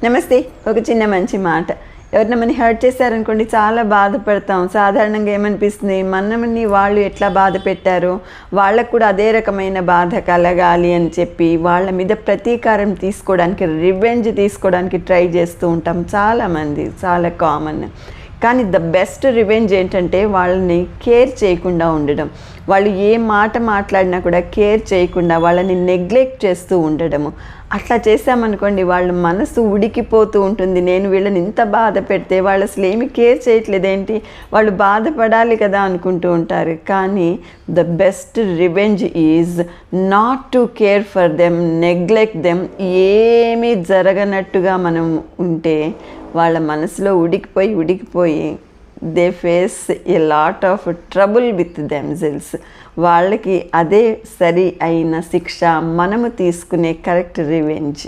నమస్తే. ఒక చిన్న మంచి మాట. ఎవరైనా మనని హర్ట్ చేశారనుకోండి, చాలా బాధపడతాం. సాధారణంగా ఏమనిపిస్తుంది, మనల్ని వాళ్ళు ఎట్లా బాధ పెట్టారో వాళ్ళకు కూడా అదే రకమైన బాధ కలగాలి అని చెప్పి వాళ్ళ మీద ప్రతీకారం తీసుకోవడానికి, రివెంజ్ తీసుకోవడానికి ట్రై చేస్తూ ఉంటాం చాలామంది. చాలా కామన్. కానీ ద బెస్ట్ రివెంజ్ ఏంటంటే వాళ్ళని కేర్ చేయకుండా ఉండడం. వాళ్ళు ఏ మాట మాట్లాడినా కూడా కేర్ చేయకుండా వాళ్ళని నెగ్లెక్ట్ చేస్తూ ఉండడము. అట్లా చేసామనుకోండి, వాళ్ళ మనసు ఉడికిపోతూ ఉంటుంది. నేను వీళ్ళని ఇంత బాధ పెడితే వాళ్ళు అసలు ఏమి కేర్ చేయట్లేదేంటి, వాళ్ళు బాధపడాలి కదా అనుకుంటూ ఉంటారు. కానీ the best revenge is not to care for them, neglect them. ఏమీ జరగనట్టుగా మనం ఉంటే వాళ్ళ మనసులో ఉడికిపోయి they face a lot of trouble with themselves. వాళ్ళకి అదే సరి అయిన శిక్ష మనము తీసుకునే కరెక్ట్ రివెంజ్.